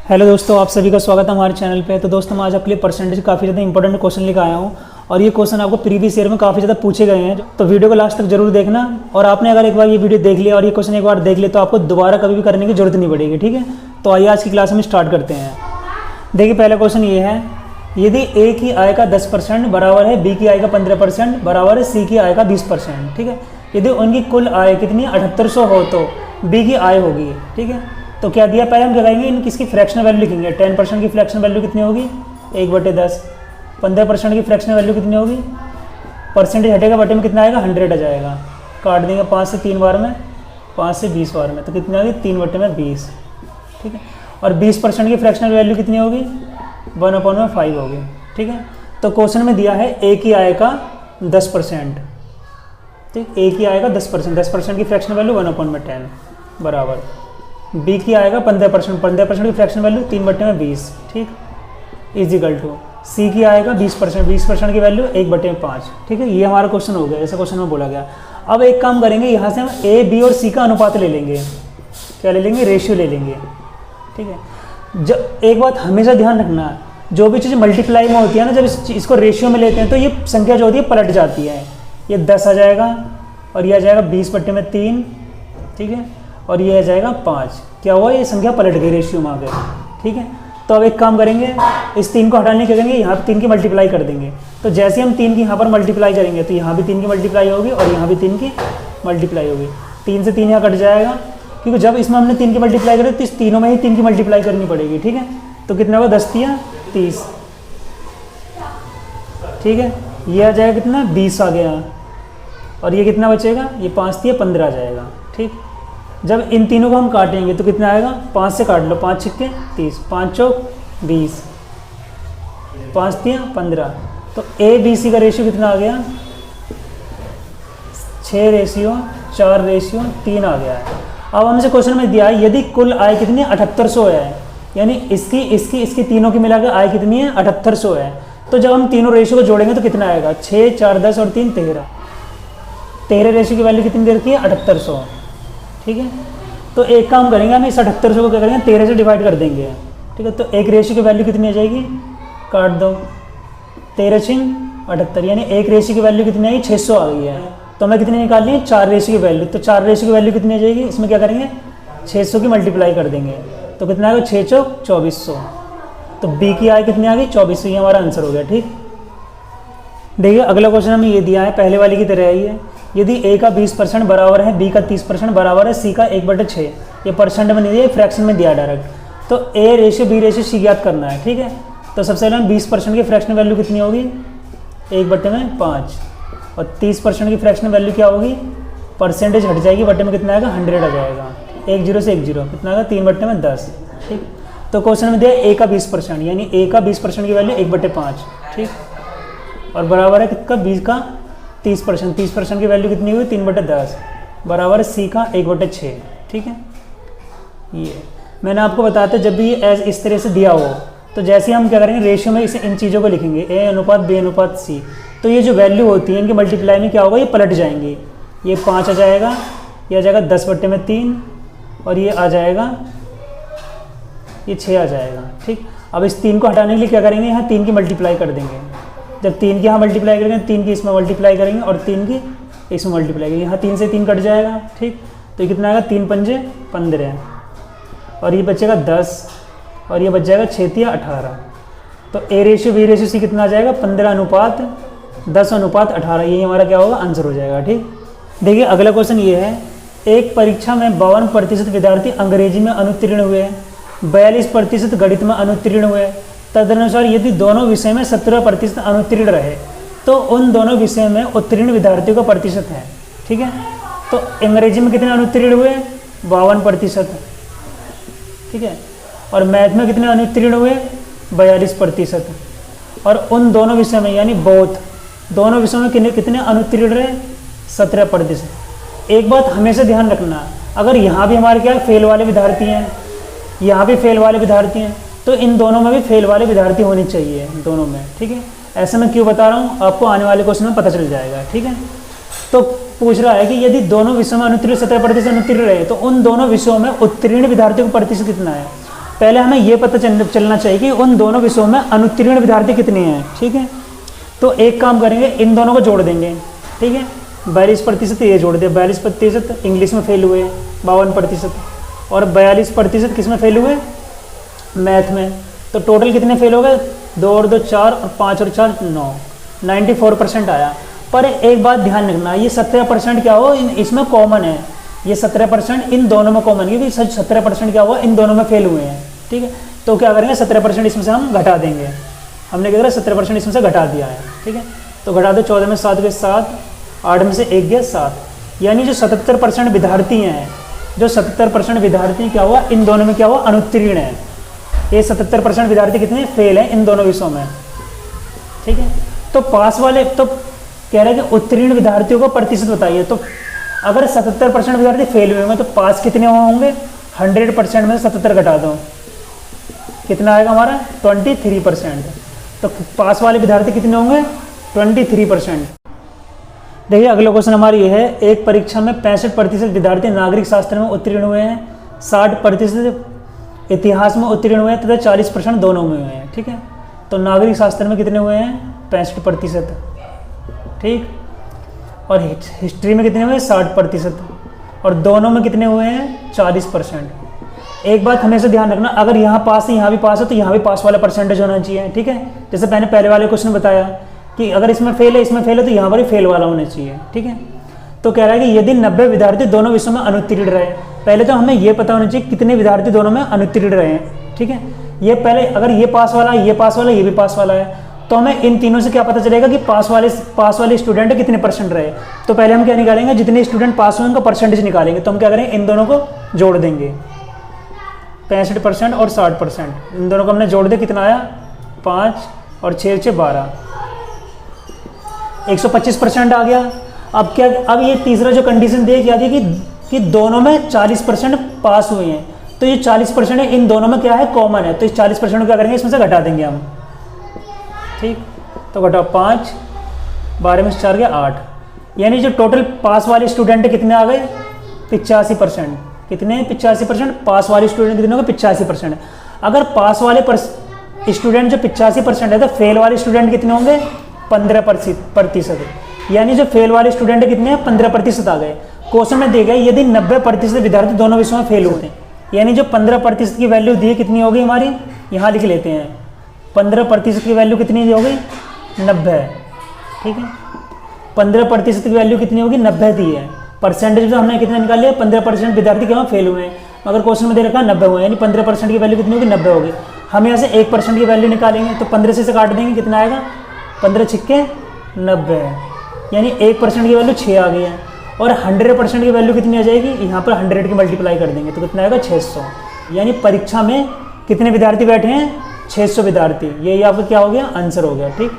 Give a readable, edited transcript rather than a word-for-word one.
Hello दोस्तों, आप सभी का स्वागत है हमारे चैनल पे। तो दोस्तों, मैं आज आपके लिए परसेंटेज काफ़ी ज़्यादा इंपॉर्टेंट क्वेश्चन लेकर आया हूँ और ये क्वेश्चन आपको प्रीवियस ईयर में काफ़ी ज़्यादा पूछे गए हैं। तो वीडियो को लास्ट तक जरूर देखना। और आपने अगर एक बार ये वीडियो देख लिया और ये क्वेश्चन एक बार देख लिया तो आपको दोबारा कभी भी करने की जरूरत नहीं पड़ेगी। ठीक है, तो आइए आज की क्लास में स्टार्ट करते हैं। देखिए, पहला क्वेश्चन ये है, यदि ए की आय का 10% बराबर है बी की आय का 15% बराबर है सी की आय का 20%। ठीक है, यदि उनकी कुल आय कितनी 7800 हो तो बी की आय होगी। ठीक है, तो क्या दिया, पहले हम क्या करेंगे, इन किसकी फ्रैक्शनल वैल्यू लिखेंगे। 10% की फ्रैक्शनल वैल्यू कितनी होगी 1/10। 15% की फ्रैक्शनल वैल्यू कितनी होगी, परसेंटेज हटेगा बटे में कितना आएगा 100 आ जाएगा। काट देंगे 5 से 3 बार में, 5 से 20 बार में, तो कितनी होगी 3/20। ठीक है, और 20% की फ्रैक्शनल वैल्यू कितनी होगी 1/5 होगी। ठीक है, तो क्वेश्चन में दिया है ए की आय का 10%। ठीक, ए की आय का 10% की फ्रैक्शनल वैल्यू 1/10 बराबर बी की आएगा 15% की फ्रैक्शन वैल्यू 3/20। ठीक, इजिकल टू सी की आएगा 20% की वैल्यू 1/5। ठीक है, ये हमारा क्वेश्चन हो गया, जैसे क्वेश्चन में बोला गया। अब एक काम करेंगे, यहाँ से हम ए बी और सी का अनुपात ले लेंगे। क्या ले लेंगे, रेशियो ले लेंगे। ठीक है, जब एक बात हमेशा ध्यान रखना, जो भी चीज़ मल्टीप्लाई में होती है ना, जब इसको रेशियो में लेते हैं तो ये संख्या जो होती है पलट जाती है। ये 10 आ जाएगा और ये आ जाएगा 20/3। ठीक है, और ये आ जाएगा 5। क्या हुआ, ये संख्या पलट गई रेशियो में आ गई। ठीक है, तो अब एक काम करेंगे, इस 3 को हटाने क्या करेंगे, यहाँ पे 3 की मल्टीप्लाई कर देंगे। तो जैसे हम 3 की यहाँ पर मल्टीप्लाई करेंगे तो यहाँ भी 3 की मल्टीप्लाई होगी और यहाँ भी 3 की मल्टीप्लाई होगी। 3 से 3 यहाँ कट जाएगा, क्योंकि जब इसमें हमने 3 की मल्टीप्लाई करी तो इस तीनों में ही 3 की मल्टीप्लाई करनी पड़ेगी। ठीक है, तो कितना होगा 10 तिया 30। ठीक है, ये आ जाएगा कितना 20 आ गया, और ये कितना बचेगा, ये 5 तिया 15 आ जाएगा। ठीक, जब इन तीनों को हम काटेंगे तो कितना आएगा, 5 से काट लो, 5 छिक्के 30, 5 चौक 20, 5 तिया 15। तो ए बी सी का रेशियो कितना आ गया, 6:4:3 आ गया है। अब हमसे क्वेश्चन में दिया है, यदि कुल आय कितनी है 7800 है, यानी इसकी तीनों की मिलाकर आय कितनी है 7800 है। तो जब हम तीनों रेशियो को जोड़ेंगे तो कितना आएगा, 6, 4, 10 और 3 13 रेशियो की वैल्यू कितनी दे रखी है 7800। ठीक है, तो एक काम करेंगे, हम इस 7800 को क्या करेंगे 13 से डिवाइड कर देंगे। ठीक है, तो एक रेशियो की वैल्यू कितनी आ जाएगी, काट दो, 13×78, यानी एक रेशियो की वैल्यू कितनी आई 600 आ गई है। तो हमें कितनी निकालनी है 4 रेशियो की वैल्यू। तो 4 रेशियो की वैल्यू कितनी आ जाएगी, इसमें क्या करेंगे 600 की मल्टीप्लाई कर देंगे, तो कितना आएगा 6 चौक 2400। तो बी की आय कितनी आ गई 2400, ये हमारा आंसर हो गया। ठीक, देखिए अगला क्वेश्चन हमें ये दिया है, पहले वाले की तरह ही है। यदि ए का 20% बराबर है बी का 30% बराबर है सी का 1/6। ये परसेंट में नहीं दिया, फ्रैक्शन में दिया डायरेक्ट। तो A ratio B ratio C ज्ञात करना है। ठीक है, तो सबसे पहले 20% की फ्रैक्शन वैल्यू कितनी होगी 1/5, और 30% की फ्रैक्शन वैल्यू क्या होगी, परसेंटेज हट जाएगी, बटे में कितना आएगा 100 आ जाएगा। 1 0 से 1 0 कितना आएगा 3/10। ठीक, तो क्वेश्चन में दिया ए का 20%, यानी ए का 20% की वैल्यू 1/5। ठीक, और बराबर है कितना बी का 30% की वैल्यू कितनी हुई 3/10 बराबर सी का 1/6। ठीक है, ये मैंने आपको बताया था, जब भी एज इस तरह से दिया हो तो जैसे हम क्या करेंगे रेशियो में इसे इन चीज़ों को लिखेंगे, ए अनुपात बी अनुपात सी। तो ये जो वैल्यू होती है इनके मल्टीप्लाई में क्या होगा, ये पलट जाएंगी। ये 5 आ जाएगा, ये आ जाएगा 10/3, और ये आ जाएगा ये 6 आ जाएगा। ठीक, अब इस 3 को हटाने के लिए क्या करेंगे, यहाँ 3 की मल्टीप्लाई कर देंगे। जब 3 की यहाँ मल्टीप्लाई करेंगे 3 की इसमें मल्टीप्लाई करेंगे और 3 की इसमें मल्टीप्लाई करेंगे, यहाँ 3 से 3 कट जाएगा। ठीक, तो ये कितना आएगा 3×5 15, और ये बचेगा 10, और ये बच जाएगा 6 तिया 18। तो A ratio B ratio C कितना आ जाएगा 15:10:18। ये हमारा क्या होगा, आंसर हो जाएगा। ठीक, देखिए अगला क्वेश्चन ये है, एक परीक्षा में 52% विद्यार्थी अंग्रेजी में अनुत्तीर्ण हुए, 42% गणित में अनुत्तीर्ण हुए। तदनुसार यदि दोनों विषय में 17% अनुत्तीर्ण रहे तो उन दोनों विषय में उत्तीर्ण विद्यार्थियों का प्रतिशत है। ठीक है, तो अंग्रेजी में कितने अनुत्तीर्ण हुए 52%। ठीक है, और मैथ में कितने अनुत्तीर्ण हुए 42%, और उन दोनों विषय में यानी दोनों विषयों में कितने अनुत्तीर्ण रहे 17%। एक बात हमेशा ध्यान रखना, अगर यहाँ भी हमारे क्या फेल वाले विद्यार्थी हैं, यहाँ भी फेल वाले विद्यार्थी हैं, तो इन दोनों में भी फेल वाले विद्यार्थी होने चाहिए दोनों में। ठीक है, ऐसा मैं क्यों बता रहा हूँ आपको आने वाले क्वेश्चन में पता चल जाएगा। ठीक है, तो पूछ रहा है कि यदि दोनों विषयों में अनुत्तीर्ण 17% अनुत्तीर्ण रहे तो उन दोनों विषयों में उत्तीर्ण विद्यार्थियों का प्रतिशत कितना है। पहले हमें ये पता चलना चाहिए कि उन दोनों विषयों में अनुत्तीर्ण विद्यार्थी कितने हैं। ठीक है, तो एक काम करेंगे, इन दोनों को जोड़ देंगे। ठीक है, 42% ये जोड़ दिया, 42% इंग्लिश में फेल हुए, 52%, और 42% किस में फेल हुए, मैथ में। तो टोटल कितने फेल हो गए, 2 और 2 4 और 5 और 4 9, 94% आया। पर एक बात ध्यान रखना, ये 17% क्या हो, इसमें कॉमन है, ये 17% इन दोनों में कॉमन, क्योंकि 17% क्या हुआ, इन दोनों में फेल हुए हैं। ठीक है, तो क्या करेंगे, 17% इसमें से हम घटा देंगे। हमने क्या करा, 17% इसमें से घटा दिया है। ठीक है, तो घटा दो, 14 में 7 गए 7, 8 में से 1 गया 7। यानी जो 77% विद्यार्थी हैं, जो 77% विद्यार्थी क्या हुआ, इन दोनों में क्या हुआ, अनुत्तीर्ण है। ये 77% विद्यार्थी कितने फेल हैं इन दोनों विषयों में। ठीक है, तो पास वाले, तो कह रहे हैं कि उत्तीर्ण विद्यार्थियों को प्रतिशत बताइए। तो अगर 77% विद्यार्थी फेल हुए हैं तो पास कितने होंगे, 100% में 77 घटा दो, कितना आएगा हमारा, 23%। तो पास वाले विद्यार्थी कितने होंगे, 23%। देखिए अगला क्वेश्चन हमारा ये है, एक परीक्षा में 65% विद्यार्थी नागरिक शास्त्र में उत्तीर्ण हुए हैं, 60% इतिहास में उत्तीर्ण हुए हैं तथा 40% दोनों में हुए हैं। ठीक है, तो नागरिक शास्त्र में कितने हुए हैं, 65%। ठीक, और हिस्ट्री में कितने हुए, 60%, और दोनों में कितने हुए हैं, 40%। एक बात हमेशा ध्यान रखना, अगर यहाँ पास है यहाँ भी पास है तो यहाँ भी पास वाला परसेंटेज होना चाहिए। ठीक है, जैसे मैंने पहले वाले क्वेश्चन में बताया कि अगर इसमें फेल है इसमें फेल है तो यहाँ पर भी फेल वाला होना चाहिए। ठीक है, तो कह रहा है कि यदि 90 विद्यार्थी दोनों विषयों में अनुत्तीर्ण रहे, पहले तो हमें ये पता होना चाहिए कितने विद्यार्थी दोनों में अनुत्तीर्ण रहे हैं। ठीक है, ये पहले अगर ये पास वाला, ये पास वाला, ये भी पास वाला है, तो हमें इन तीनों से क्या पता चलेगा कि पास वाले स्टूडेंट कितने परसेंट रहे। तो पहले हम क्या निकालेंगे, जितने स्टूडेंट पास हुए उनका परसेंटेज निकालेंगे। तो हम क्या करेंगे, इन दोनों को जोड़ देंगे, 65% और 60%, इन दोनों को हमने जोड़ दिया, कितना आया, 5 और 6 6 12, 125% आ गया। अब क्या, अब ये तीसरा जो कंडीशन दी क्या थी कि दोनों में 40% पास हुए हैं, तो ये 40% है, इन दोनों में क्या है, कॉमन है। तो इस 40% को क्या करेंगे, इसमें से घटा देंगे हम। ठीक, तो घटाओ 5, 12 में 4 गया 8, यानी जो टोटल पास वाले स्टूडेंट कितने आ गए, 85%। कितने, 85%। पास वाले स्टूडेंट कितने हो गए, 85%। अगर पास वाले स्टूडेंट जो 85% है तो फेल वाले स्टूडेंट कितने होंगे, 15%। यानी जो फेल वाले स्टूडेंट कितने हैं, 15% आ गए। क्वेश्चन में दिया गया यदि 90% विद्यार्थी दोनों विषयों में फेल होते हैं, यानी जो 15% की वैल्यू दी है कितनी होगी हमारी, यहाँ लिख लेते हैं, 15% की वैल्यू कितनी होगी, 90। ठीक है, 15% की वैल्यू कितनी होगी, 90 दी है। परसेंटेज तो हमने कितना निकाल लिया, 15% विद्यार्थी क्या फेल हुए हैं, मगर क्वेश्चन में दे रखा है 90 हुए, यानी 15% की वैल्यू कितनी होगी, 90 होगी। हम यहाँ से 1% की वैल्यू निकालेंगे, तो 15 से काट देंगे, कितना आएगा, 15 छिक्के 90, यानी 1% की वैल्यू 6 आ गई है। और 100% की वैल्यू कितनी आ जाएगी, यहाँ पर 100 की मल्टीप्लाई कर देंगे तो कितना आएगा, 600। यानी परीक्षा में कितने विद्यार्थी बैठे हैं, 600 विद्यार्थी। यही आपका क्या हो गया, आंसर हो गया। ठीक।